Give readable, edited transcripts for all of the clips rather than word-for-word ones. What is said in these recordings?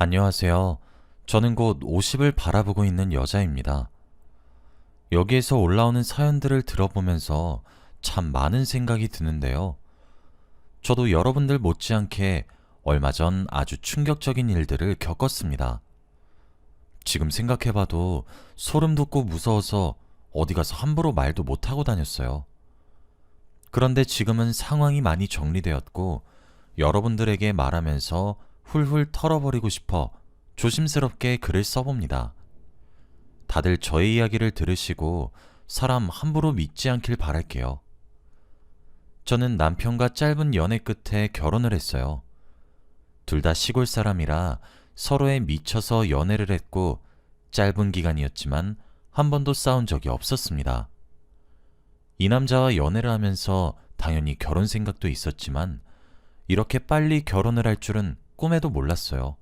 안녕하세요. 저는 곧 50을 바라보고 있는 여자입니다. 여기에서 올라오는 사연들을 들어보면서 참 많은 생각이 드는데요. 저도 여러분들 못지않게 얼마 전 아주 충격적인 일들을 겪었습니다. 지금 생각해봐도 소름 돋고 무서워서 어디 가서 함부로 말도 못하고 다녔어요. 그런데 지금은 상황이 많이 정리되었고 여러분들에게 말하면서 훌훌 털어버리고 싶어 조심스럽게 글을 써봅니다. 다들 저의 이야기를 들으시고 사람 함부로 믿지 않길 바랄게요. 저는 남편과 짧은 연애 끝에 결혼을 했어요. 둘 다 시골 사람이라 서로에 미쳐서 연애를 했고 짧은 기간이었지만 한 번도 싸운 적이 없었습니다. 이 남자와 연애를 하면서 당연히 결혼 생각도 있었지만 이렇게 빨리 결혼을 할 줄은 꿈에도 몰랐어요.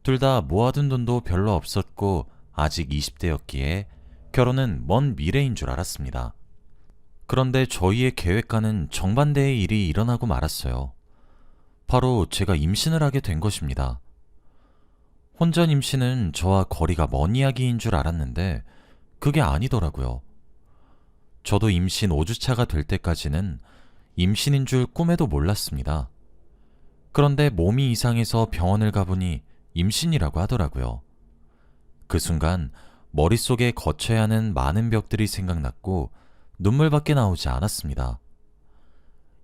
둘 다 모아둔 돈도 별로 없었고 아직 20대였기에 결혼은 먼 미래인 줄 알았습니다. 그런데 저희의 계획과는 정반대의 일이 일어나고 말았어요. 바로 제가 임신을 하게 된 것입니다. 혼전 임신은 저와 거리가 먼 이야기인 줄 알았는데 그게 아니더라고요. 저도 임신 5주차가 될 때까지는 임신인 줄 꿈에도 몰랐습니다. 그런데 몸이 이상해서 병원을 가보니 임신이라고 하더라고요. 그 순간 머릿속에 거쳐야 하는 많은 벽들이 생각났고 눈물밖에 나오지 않았습니다.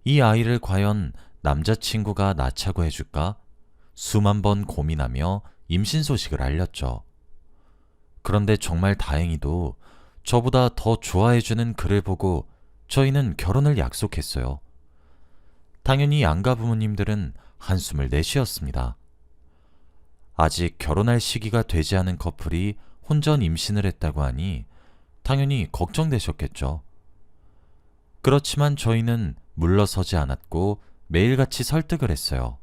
이 아이를 과연 남자친구가 낳자고 해줄까? 수만 번 고민하며 임신 소식을 알렸죠. 그런데 정말 다행히도 저보다 더 좋아해주는 그를 보고 저희는 결혼을 약속했어요. 당연히 양가 부모님들은 한숨을 내쉬었습니다. 아직 결혼할 시기가 되지 않은 커플이 혼전 임신을 했다고 하니 당연히 걱정되셨겠죠. 그렇지만 저희는 물러서지 않았고 매일같이 설득을 했어요.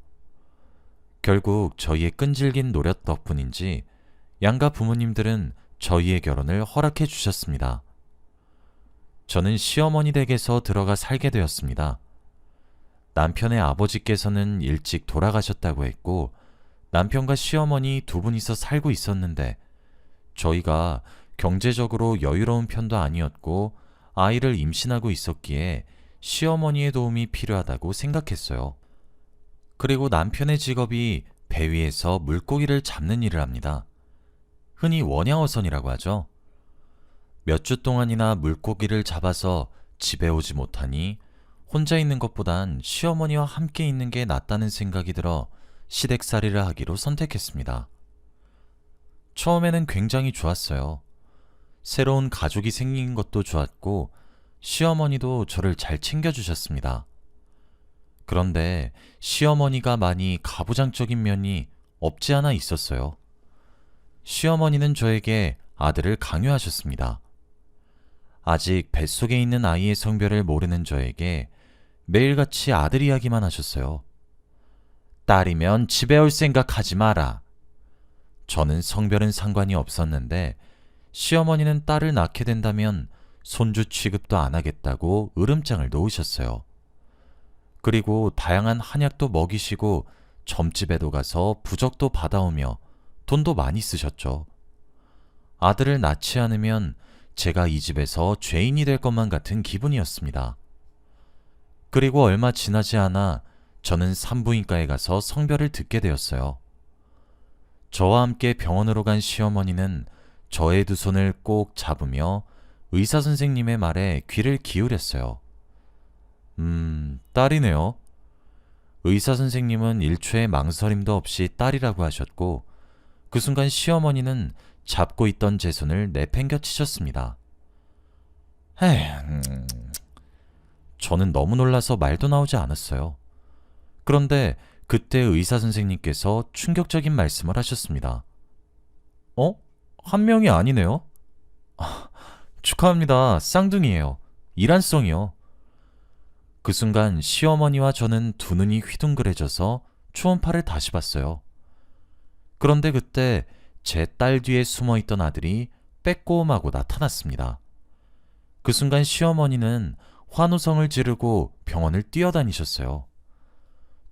결국 저희의 끈질긴 노력 덕분인지 양가 부모님들은 저희의 결혼을 허락해 주셨습니다. 저는 시어머니 댁에서 들어가 살게 되었습니다. 남편의 아버지께서는 일찍 돌아가셨다고 했고 남편과 시어머니 두 분이서 살고 있었는데 저희가 경제적으로 여유로운 편도 아니었고 아이를 임신하고 있었기에 시어머니의 도움이 필요하다고 생각했어요. 그리고 남편의 직업이 배 위에서 물고기를 잡는 일을 합니다. 흔히 원양어선이라고 하죠. 몇 주 동안이나 물고기를 잡아서 집에 오지 못하니 혼자 있는 것보단 시어머니와 함께 있는 게 낫다는 생각이 들어 시댁살이를 하기로 선택했습니다. 처음에는 굉장히 좋았어요. 새로운 가족이 생긴 것도 좋았고 시어머니도 저를 잘 챙겨주셨습니다. 그런데 시어머니가 많이 가부장적인 면이 없지 않아 있었어요. 시어머니는 저에게 아들을 강요하셨습니다. 아직 뱃속에 있는 아이의 성별을 모르는 저에게 매일같이 아들 이야기만 하셨어요. 딸이면 집에 올 생각 하지 마라. 저는 성별은 상관이 없었는데 시어머니는 딸을 낳게 된다면 손주 취급도 안 하겠다고 으름장을 놓으셨어요. 그리고 다양한 한약도 먹이시고 점집에도 가서 부적도 받아오며 돈도 많이 쓰셨죠. 아들을 낳지 않으면 제가 이 집에서 죄인이 될 것만 같은 기분이었습니다. 그리고 얼마 지나지 않아 저는 산부인과에 가서 성별을 듣게 되었어요. 저와 함께 병원으로 간 시어머니는 저의 두 손을 꼭 잡으며 의사 선생님의 말에 귀를 기울였어요. 딸이네요. 의사 선생님은 일초의 망설임도 없이 딸이라고 하셨고 그 순간 시어머니는 잡고 있던 제 손을 내팽겨치셨습니다. 저는 너무 놀라서 말도 나오지 않았어요. 그런데 그때 의사 선생님께서 충격적인 말씀을 하셨습니다. 한 명이 아니네요? 축하합니다. 쌍둥이에요. 이란성이요. 그 순간 시어머니와 저는 두 눈이 휘둥그레져서 초음파를 다시 봤어요. 그런데 그때 제 딸 뒤에 숨어있던 아들이 빼꼼하고 나타났습니다. 그 순간 시어머니는 환호성을 지르고 병원을 뛰어다니셨어요.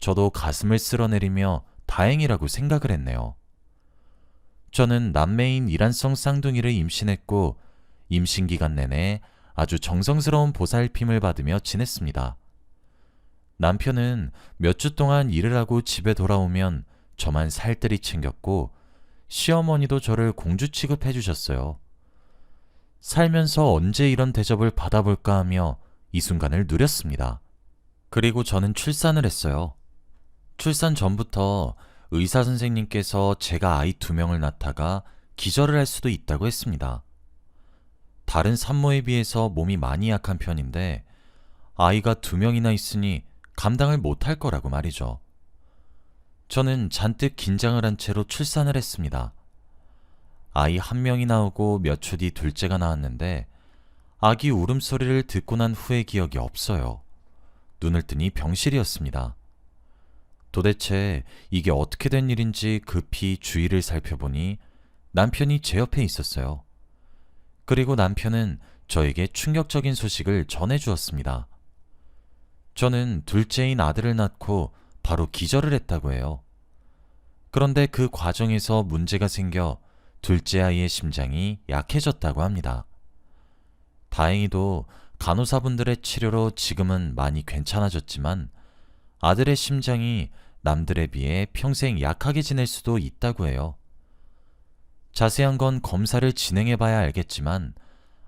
저도 가슴을 쓸어내리며 다행이라고 생각을 했네요. 저는 남매인 이란성 쌍둥이를 임신했고 임신 기간 내내 아주 정성스러운 보살핌을 받으며 지냈습니다. 남편은 몇 주 동안 일을 하고 집에 돌아오면 저만 살뜰히 챙겼고 시어머니도 저를 공주 취급해 주셨어요. 살면서 언제 이런 대접을 받아볼까 하며 이 순간을 누렸습니다. 그리고 저는 출산을 했어요. 출산 전부터 의사 선생님께서 제가 아이 2명을 낳다가 기절을 할 수도 있다고 했습니다. 다른 산모에 비해서 몸이 많이 약한 편인데 아이가 2명이나 있으니 감당을 못할 거라고 말이죠. 저는 잔뜩 긴장을 한 채로 출산을 했습니다. 아이 1명이 나오고 몇 초 뒤 둘째가 나왔는데 아기 울음소리를 듣고 난 후의 기억이 없어요. 눈을 뜨니 병실이었습니다. 도대체 이게 어떻게 된 일인지 급히 주위를 살펴보니 남편이 제 옆에 있었어요. 그리고 남편은 저에게 충격적인 소식을 전해주었습니다. 저는 둘째인 아들을 낳고 바로 기절을 했다고 해요. 그런데 그 과정에서 문제가 생겨 둘째 아이의 심장이 약해졌다고 합니다. 다행히도 간호사분들의 치료로 지금은 많이 괜찮아졌지만 아들의 심장이 남들에 비해 평생 약하게 지낼 수도 있다고 해요. 자세한 건 검사를 진행해봐야 알겠지만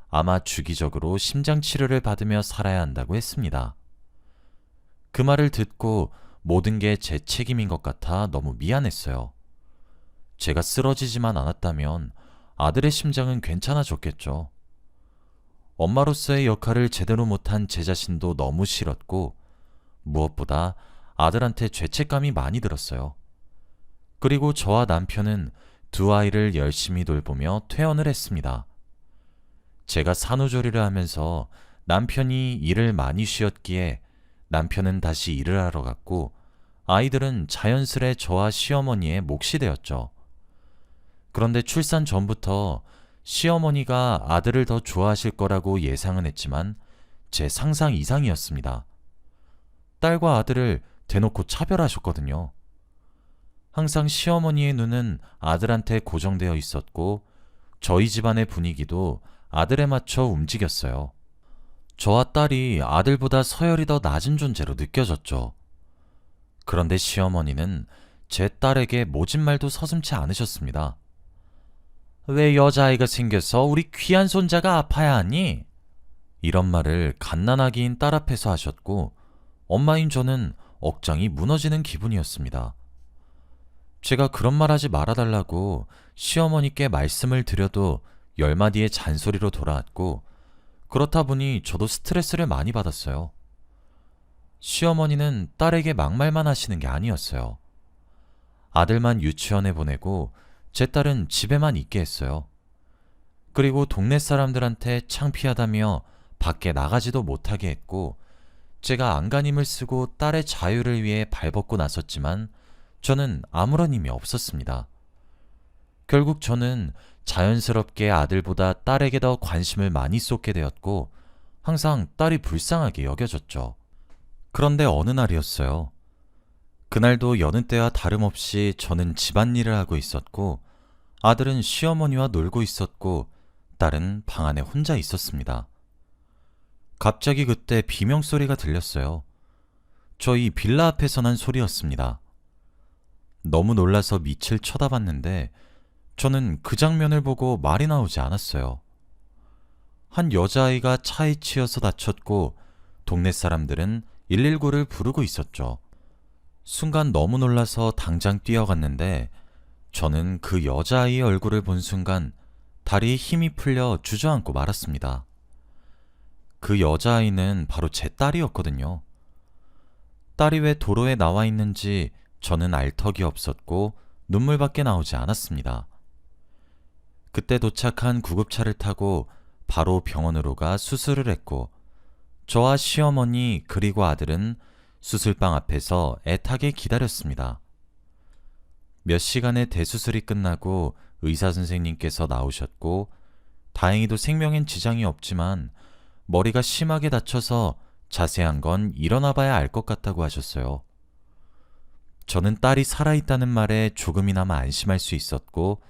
아마 주기적으로 심장 치료를 받으며 살아야 한다고 했습니다. 그 말을 듣고 모든 게 제 책임인 것 같아 너무 미안했어요. 제가 쓰러지지만 않았다면 아들의 심장은 괜찮아졌겠죠. 엄마로서의 역할을 제대로 못한 제 자신도 너무 싫었고 무엇보다 아들한테 죄책감이 많이 들었어요. 그리고 저와 남편은 2아이를 열심히 돌보며 퇴원을 했습니다. 제가 산후조리를 하면서 남편이 일을 많이 쉬었기에 남편은 다시 일을 하러 갔고 아이들은 자연스레 저와 시어머니의 몫이 되었죠. 그런데 출산 전부터 시어머니가 아들을 더 좋아하실 거라고 예상은 했지만 제 상상 이상이었습니다. 딸과 아들을 대놓고 차별하셨거든요. 항상 시어머니의 눈은 아들한테 고정되어 있었고 저희 집안의 분위기도 아들에 맞춰 움직였어요. 저와 딸이 아들보다 서열이 더 낮은 존재로 느껴졌죠. 그런데 시어머니는 제 딸에게 모진 말도 서슴지 않으셨습니다. 왜 여자아이가 생겨서 우리 귀한 손자가 아파야 하니? 이런 말을 갓난아기인 딸 앞에서 하셨고 엄마인 저는 억장이 무너지는 기분이었습니다. 제가 그런 말 하지 말아달라고 시어머니께 말씀을 드려도 10마디의 잔소리로 돌아왔고 그렇다 보니 저도 스트레스를 많이 받았어요. 시어머니는 딸에게 막말만 하시는 게 아니었어요. 아들만 유치원에 보내고 제 딸은 집에만 있게 했어요. 그리고 동네 사람들한테 창피하다며 밖에 나가지도 못하게 했고 제가 안간힘을 쓰고 딸의 자유를 위해 발벗고 나섰지만 저는 아무런 힘이 없었습니다. 결국 저는 자연스럽게 아들보다 딸에게 더 관심을 많이 쏟게 되었고 항상 딸이 불쌍하게 여겨졌죠. 그런데 어느 날이었어요. 그날도 여느 때와 다름없이 저는 집안일을 하고 있었고 아들은 시어머니와 놀고 있었고 딸은 방 안에 혼자 있었습니다. 갑자기 그때 비명소리가 들렸어요. 저희 빌라 앞에서 난 소리였습니다. 너무 놀라서 밑을 쳐다봤는데 저는 그 장면을 보고 말이 나오지 않았어요. 한 여자아이가 차에 치여서 다쳤고 동네 사람들은 119를 부르고 있었죠. 순간 너무 놀라서 당장 뛰어갔는데 저는 그 여자아이의 얼굴을 본 순간 다리에 힘이 풀려 주저앉고 말았습니다. 그 여자아이는 바로 제 딸이었거든요. 딸이 왜 도로에 나와 있는지 저는 알 턱이 없었고 눈물밖에 나오지 않았습니다. 그때 도착한 구급차를 타고 바로 병원으로 가 수술을 했고 저와 시어머니 그리고 아들은 수술방 앞에서 애타게 기다렸습니다. 몇 시간의 대수술이 끝나고 의사 선생님께서 나오셨고 다행히도 생명엔 지장이 없지만 머리가 심하게 다쳐서 자세한 건 일어나 봐야 알 것 같다고 하셨어요. 저는 딸이 살아있다는 말에 조금이나마 안심할 수 있었고,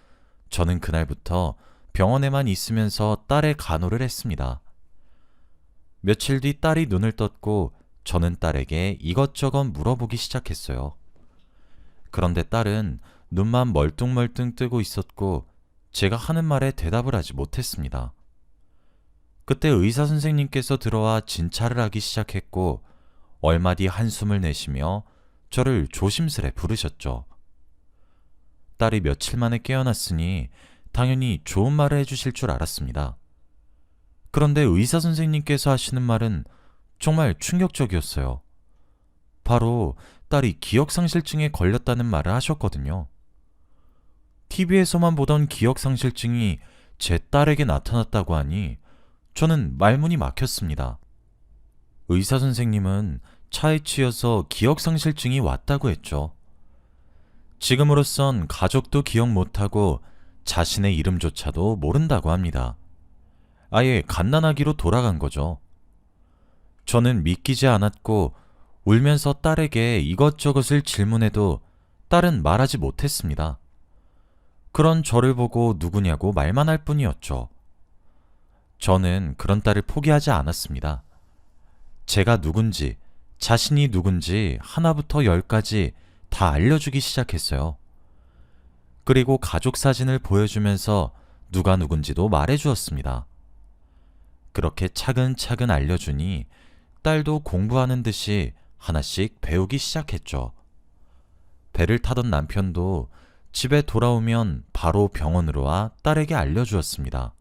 저는 그날부터 병원에만 있으면서 딸의 간호를 했습니다. 며칠 뒤 딸이 눈을 떴고 저는 딸에게 이것저것 물어보기 시작했어요. 그런데 딸은 눈만 멀뚱멀뚱 뜨고 있었고 제가 하는 말에 대답을 하지 못했습니다. 그때 의사 선생님께서 들어와 진찰을 하기 시작했고 얼마 뒤 한숨을 내쉬며 저를 조심스레 부르셨죠. 딸이 며칠 만에 깨어났으니 당연히 좋은 말을 해주실 줄 알았습니다. 그런데 의사 선생님께서 하시는 말은 정말 충격적이었어요. 바로 딸이 기억상실증에 걸렸다는 말을 하셨거든요. TV에서만 보던 기억상실증이 제 딸에게 나타났다고 하니 저는 말문이 막혔습니다. 의사 선생님은 차에 치여서 기억상실증이 왔다고 했죠. 지금으로선 가족도 기억 못하고 자신의 이름조차도 모른다고 합니다. 아예 갓난아기로 돌아간 거죠. 저는 믿기지 않았고 울면서 딸에게 이것저것을 질문해도 딸은 말하지 못했습니다. 그런 저를 보고 누구냐고 말만 할 뿐이었죠. 저는 그런 딸을 포기하지 않았습니다. 제가 누군지, 자신이 누군지 하나부터 열까지 다 알려주기 시작했어요. 그리고 가족 사진을 보여주면서 누가 누군지도 말해주었습니다. 그렇게 차근차근 알려주니 딸도 공부하는 듯이 하나씩 배우기 시작했죠. 배를 타던 남편도 집에 돌아오면 바로 병원으로 와 딸에게 알려주었습니다.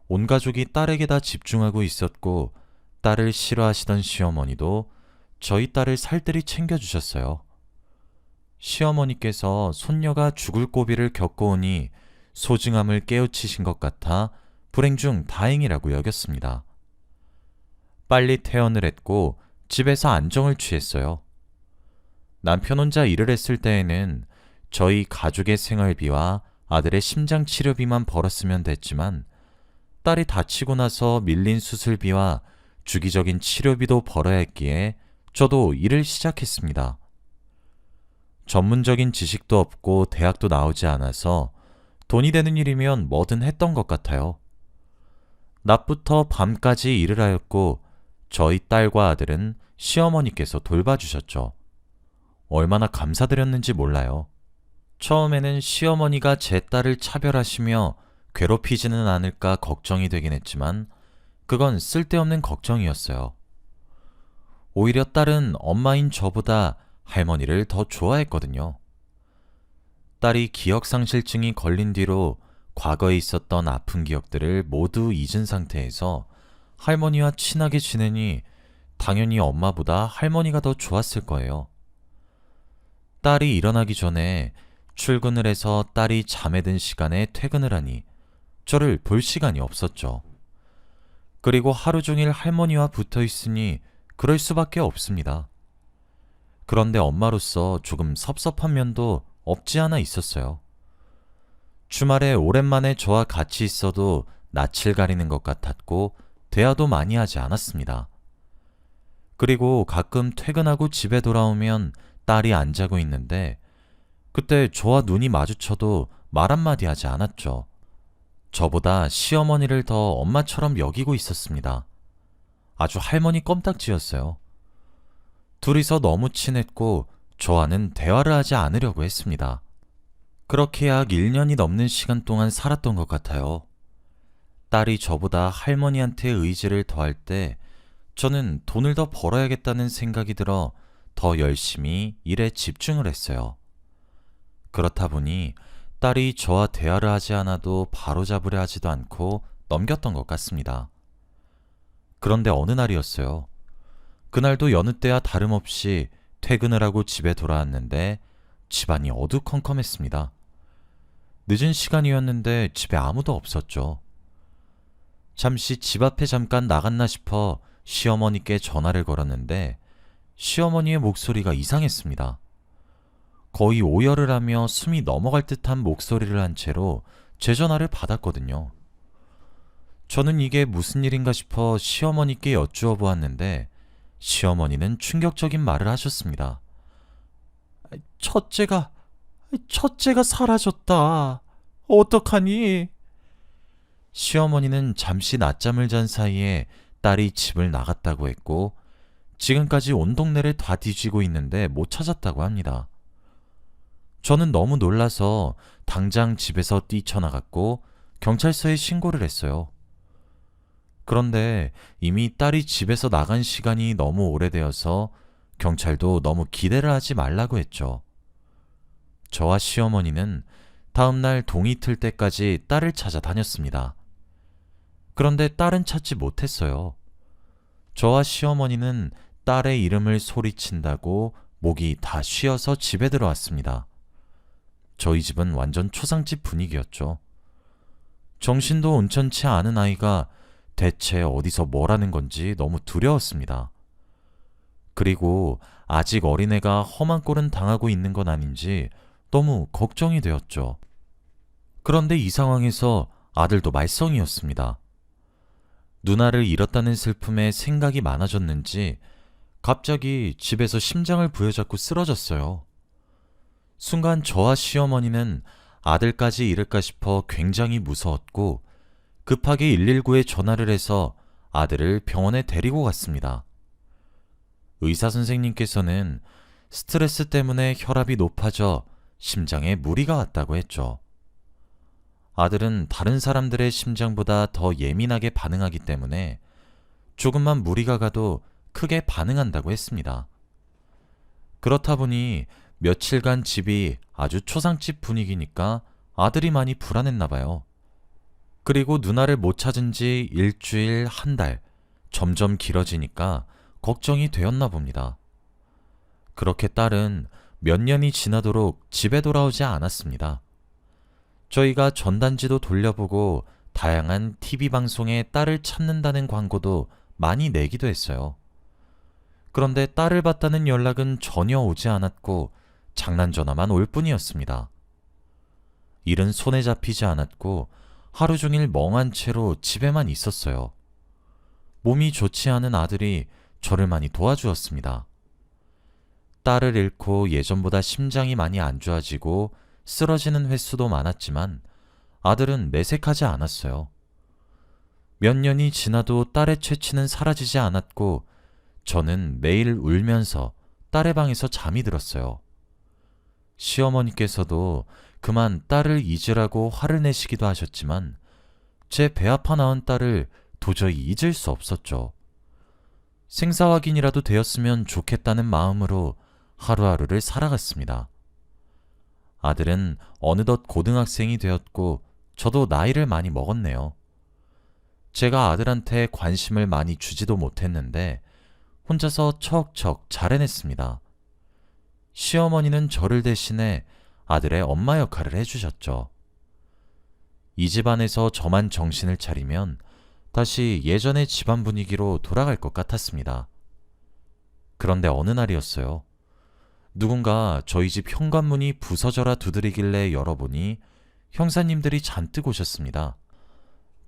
온 가족이 딸에게 다 집중하고 있었고 딸을 싫어하시던 시어머니도 저희 딸을 살뜰히 챙겨주셨어요. 시어머니께서 손녀가 죽을 고비를 겪어오니 소중함을 깨우치신 것 같아 불행 중 다행이라고 여겼습니다. 빨리 퇴원을 했고 집에서 안정을 취했어요. 남편 혼자 일을 했을 때에는 저희 가족의 생활비와 아들의 심장 치료비만 벌었으면 됐지만 딸이 다치고 나서 밀린 수술비와 주기적인 치료비도 벌어야 했기에 저도 일을 시작했습니다. 전문적인 지식도 없고 대학도 나오지 않아서 돈이 되는 일이면 뭐든 했던 것 같아요. 낮부터 밤까지 일을 하였고 저희 딸과 아들은 시어머니께서 돌봐주셨죠. 얼마나 감사드렸는지 몰라요. 처음에는 시어머니가 제 딸을 차별하시며 괴롭히지는 않을까 걱정이 되긴 했지만 그건 쓸데없는 걱정이었어요. 오히려 딸은 엄마인 저보다 할머니를 더 좋아했거든요. 딸이 기억상실증이 걸린 뒤로 과거에 있었던 아픈 기억들을 모두 잊은 상태에서 할머니와 친하게 지내니 당연히 엄마보다 할머니가 더 좋았을 거예요. 딸이 일어나기 전에 출근을 해서 딸이 잠에 든 시간에 퇴근을 하니 저를 볼 시간이 없었죠. 그리고 하루 종일 할머니와 붙어 있으니 그럴 수밖에 없습니다. 그런데 엄마로서 조금 섭섭한 면도 없지 않아 있었어요. 주말에 오랜만에 저와 같이 있어도 낯을 가리는 것 같았고 대화도 많이 하지 않았습니다. 그리고 가끔 퇴근하고 집에 돌아오면 딸이 안 자고 있는데 그때 저와 눈이 마주쳐도 말 한마디 하지 않았죠. 저보다 시어머니를 더 엄마처럼 여기고 있었습니다. 아주 할머니 껌딱지였어요. 둘이서 너무 친했고 저와는 대화를 하지 않으려고 했습니다. 그렇게 약 1년이 넘는 시간 동안 살았던 것 같아요. 딸이 저보다 할머니한테 의지를 더할 때 저는 돈을 더 벌어야겠다는 생각이 들어 더 열심히 일에 집중을 했어요. 그렇다 보니 딸이 저와 대화를 하지 않아도 바로잡으려 하지도 않고 넘겼던 것 같습니다. 그런데 어느 날이었어요. 그날도 여느 때와 다름없이 퇴근을 하고 집에 돌아왔는데 집안이 어두컴컴했습니다. 늦은 시간이었는데 집에 아무도 없었죠. 잠시 집 앞에 잠깐 나갔나 싶어 시어머니께 전화를 걸었는데 시어머니의 목소리가 이상했습니다. 거의 오열을 하며 숨이 넘어갈 듯한 목소리를 한 채로 제 전화를 받았거든요. 저는 이게 무슨 일인가 싶어 시어머니께 여쭈어 보았는데 시어머니는 충격적인 말을 하셨습니다. 첫째가, 첫째가 사라졌다. 어떡하니? 시어머니는 잠시 낮잠을 잔 사이에 딸이 집을 나갔다고 했고 지금까지 온 동네를 다 뒤지고 있는데 못 찾았다고 합니다. 저는 너무 놀라서 당장 집에서 뛰쳐나갔고 경찰서에 신고를 했어요. 그런데 이미 딸이 집에서 나간 시간이 너무 오래되어서 경찰도 너무 기대를 하지 말라고 했죠. 저와 시어머니는 다음날 동이 틀 때까지 딸을 찾아다녔습니다. 그런데 딸은 찾지 못했어요. 저와 시어머니는 딸의 이름을 소리친다고 목이 다 쉬어서 집에 들어왔습니다. 저희 집은 완전 초상집 분위기였죠. 정신도 온전치 않은 아이가 대체 어디서 뭘 하는 건지 너무 두려웠습니다. 그리고 아직 어린애가 험한 꼴은 당하고 있는 건 아닌지 너무 걱정이 되었죠. 그런데 이 상황에서 아들도 말썽이었습니다. 누나를 잃었다는 슬픔에 생각이 많아졌는지 갑자기 집에서 심장을 부여잡고 쓰러졌어요. 순간 저와 시어머니는 아들까지 잃을까 싶어 굉장히 무서웠고 급하게 119에 전화를 해서 아들을 병원에 데리고 갔습니다. 의사 선생님께서는 스트레스 때문에 혈압이 높아져 심장에 무리가 왔다고 했죠. 아들은 다른 사람들의 심장보다 더 예민하게 반응하기 때문에 조금만 무리가 가도 크게 반응한다고 했습니다. 그렇다 보니 며칠간 집이 아주 초상집 분위기니까 아들이 많이 불안했나 봐요. 그리고 누나를 못 찾은 지 일주일, 한 달, 점점 길어지니까 걱정이 되었나 봅니다. 그렇게 딸은 몇 년이 지나도록 집에 돌아오지 않았습니다. 저희가 전단지도 돌려보고 다양한 TV 방송에 딸을 찾는다는 광고도 많이 내기도 했어요. 그런데 딸을 봤다는 연락은 전혀 오지 않았고 장난 전화만 올 뿐이었습니다. 일은 손에 잡히지 않았고 하루 종일 멍한 채로 집에만 있었어요. 몸이 좋지 않은 아들이 저를 많이 도와주었습니다. 딸을 잃고 예전보다 심장이 많이 안 좋아지고 쓰러지는 횟수도 많았지만 아들은 내색하지 않았어요. 몇 년이 지나도 딸의 채취는 사라지지 않았고 저는 매일 울면서 딸의 방에서 잠이 들었어요. 시어머니께서도 그만 딸을 잊으라고 화를 내시기도 하셨지만 제 배 아파 낳은 딸을 도저히 잊을 수 없었죠. 생사 확인이라도 되었으면 좋겠다는 마음으로 하루하루를 살아갔습니다. 아들은 어느덧 고등학생이 되었고 저도 나이를 많이 먹었네요. 제가 아들한테 관심을 많이 주지도 못했는데 혼자서 척척 잘 해냈습니다. 시어머니는 저를 대신해 아들의 엄마 역할을 해주셨죠. 이 집안에서 저만 정신을 차리면 다시 예전의 집안 분위기로 돌아갈 것 같았습니다. 그런데 어느 날이었어요. 누군가 저희 집 현관문이 부서져라 두드리길래 열어보니 형사님들이 잔뜩 오셨습니다.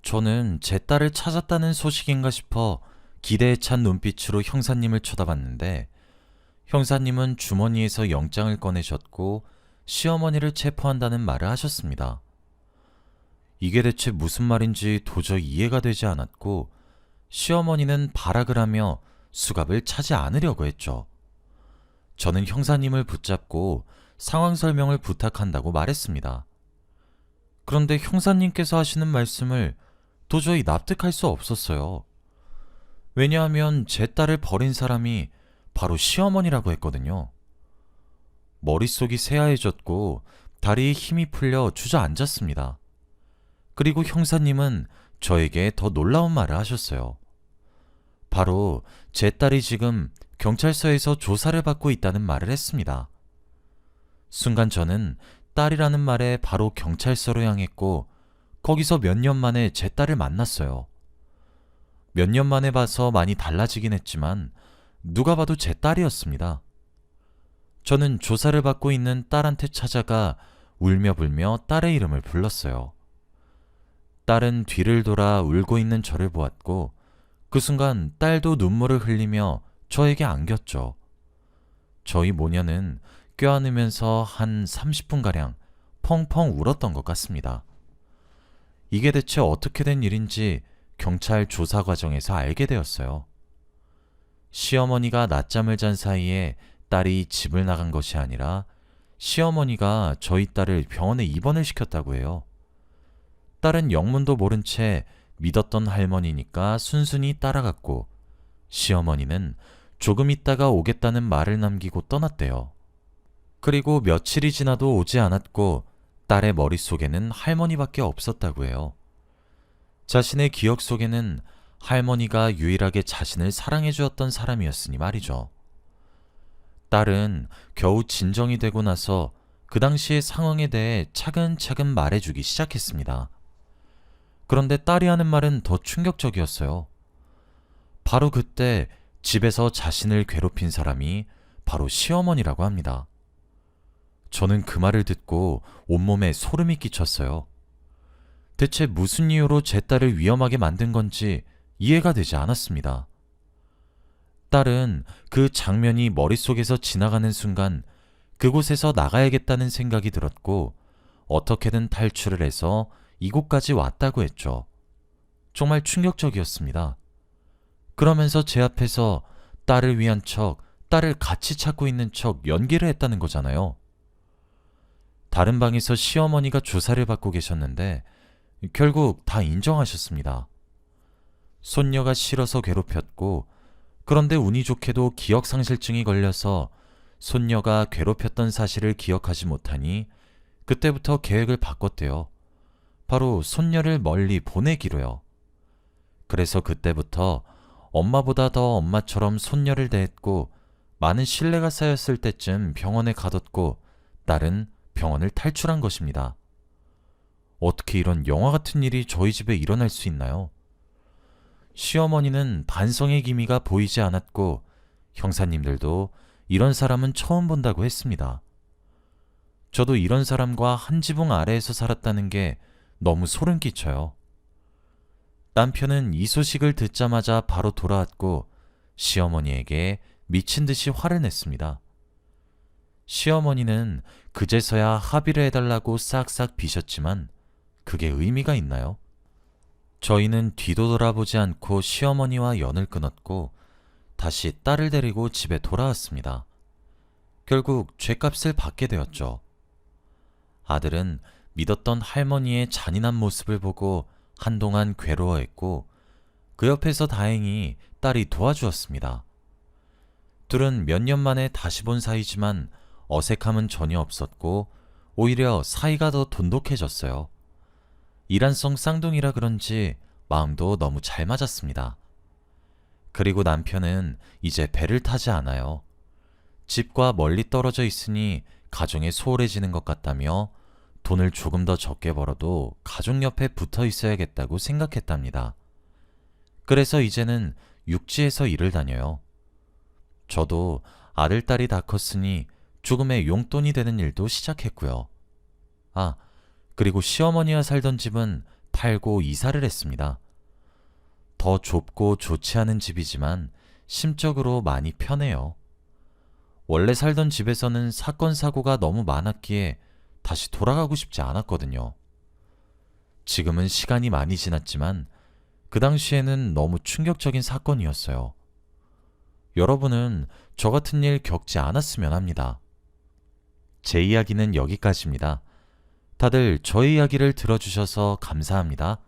저는 제 딸을 찾았다는 소식인가 싶어 기대에 찬 눈빛으로 형사님을 쳐다봤는데 형사님은 주머니에서 영장을 꺼내셨고 시어머니를 체포한다는 말을 하셨습니다. 이게 대체 무슨 말인지 도저히 이해가 되지 않았고 시어머니는 발악을 하며 수갑을 차지 않으려고 했죠. 저는 형사님을 붙잡고 상황 설명을 부탁한다고 말했습니다. 그런데 형사님께서 하시는 말씀을 도저히 납득할 수 없었어요. 왜냐하면 제 딸을 버린 사람이 바로 시어머니라고 했거든요. 머릿속이 새하얘졌고 다리에 힘이 풀려 주저앉았습니다. 그리고 형사님은 저에게 더 놀라운 말을 하셨어요. 바로 제 딸이 지금 경찰서에서 조사를 받고 있다는 말을 했습니다. 순간 저는 딸이라는 말에 바로 경찰서로 향했고 거기서 몇 년 만에 제 딸을 만났어요. 몇 년 만에 봐서 많이 달라지긴 했지만 누가 봐도 제 딸이었습니다. 저는 조사를 받고 있는 딸한테 찾아가 울며 불며 딸의 이름을 불렀어요. 딸은 뒤를 돌아 울고 있는 저를 보았고 그 순간 딸도 눈물을 흘리며 저에게 안겼죠. 저희 모녀는 껴안으면서 한 30분가량 펑펑 울었던 것 같습니다. 이게 대체 어떻게 된 일인지 경찰 조사 과정에서 알게 되었어요. 시어머니가 낮잠을 잔 사이에 딸이 집을 나간 것이 아니라 시어머니가 저희 딸을 병원에 입원을 시켰다고 해요. 딸은 영문도 모른 채 믿었던 할머니니까 순순히 따라갔고, 시어머니는 조금 있다가 오겠다는 말을 남기고 떠났대요. 그리고 며칠이 지나도 오지 않았고 딸의 머릿속에는 할머니밖에 없었다고 해요. 자신의 기억 속에는 할머니가 유일하게 자신을 사랑해 주었던 사람이었으니 말이죠. 딸은 겨우 진정이 되고 나서 그 당시의 상황에 대해 차근차근 말해주기 시작했습니다. 그런데 딸이 하는 말은 더 충격적이었어요. 바로 그때 집에서 자신을 괴롭힌 사람이 바로 시어머니라고 합니다. 저는 그 말을 듣고 온몸에 소름이 끼쳤어요. 대체 무슨 이유로 제 딸을 위험하게 만든 건지 이해가 되지 않았습니다. 딸은 그 장면이 머릿속에서 지나가는 순간 그곳에서 나가야겠다는 생각이 들었고, 어떻게든 탈출을 해서 이곳까지 왔다고 했죠. 정말 충격적이었습니다. 그러면서 제 앞에서 딸을 위한 척, 딸을 같이 찾고 있는 척 연기를 했다는 거잖아요. 다른 방에서 시어머니가 조사를 받고 계셨는데 결국 다 인정하셨습니다. 손녀가 싫어서 괴롭혔고, 그런데 운이 좋게도 기억상실증이 걸려서 손녀가 괴롭혔던 사실을 기억하지 못하니 그때부터 계획을 바꿨대요. 바로 손녀를 멀리 보내기로요. 그래서 그때부터 엄마보다 더 엄마처럼 손녀를 대했고, 많은 신뢰가 쌓였을 때쯤 병원에 가뒀고 딸은 병원을 탈출한 것입니다. 어떻게 이런 영화 같은 일이 저희 집에 일어날 수 있나요? 시어머니는 반성의 기미가 보이지 않았고, 형사님들도 이런 사람은 처음 본다고 했습니다. 저도 이런 사람과 한 지붕 아래에서 살았다는 게 너무 소름 끼쳐요. 남편은 이 소식을 듣자마자 바로 돌아왔고 시어머니에게 미친 듯이 화를 냈습니다. 시어머니는 그제서야 합의를 해달라고 싹싹 비셨지만 그게 의미가 있나요? 저희는 뒤도 돌아보지 않고 시어머니와 연을 끊었고 다시 딸을 데리고 집에 돌아왔습니다. 결국 죗값을 받게 되었죠. 아들은 믿었던 할머니의 잔인한 모습을 보고 한동안 괴로워했고, 그 옆에서 다행히 딸이 도와주었습니다. 둘은 몇 년 만에 다시 본 사이지만 어색함은 전혀 없었고 오히려 사이가 더 돈독해졌어요. 일란성 쌍둥이라 그런지 마음도 너무 잘 맞았습니다. 그리고 남편은 이제 배를 타지 않아요. 집과 멀리 떨어져 있으니 가정에 소홀해지는 것 같다며 돈을 조금 더 적게 벌어도 가족 옆에 붙어 있어야겠다고 생각했답니다. 그래서 이제는 육지에서 일을 다녀요. 저도 아들, 딸이 다 컸으니 조금의 용돈이 되는 일도 시작했고요. 아, 그리고 시어머니와 살던 집은 팔고 이사를 했습니다. 더 좁고 좋지 않은 집이지만 심적으로 많이 편해요. 원래 살던 집에서는 사건, 사고가 너무 많았기에 다시 돌아가고 싶지 않았거든요. 지금은 시간이 많이 지났지만 그 당시에는 너무 충격적인 사건이었어요. 여러분은 저 같은 일 겪지 않았으면 합니다. 제 이야기는 여기까지입니다. 다들 저의 이야기를 들어주셔서 감사합니다.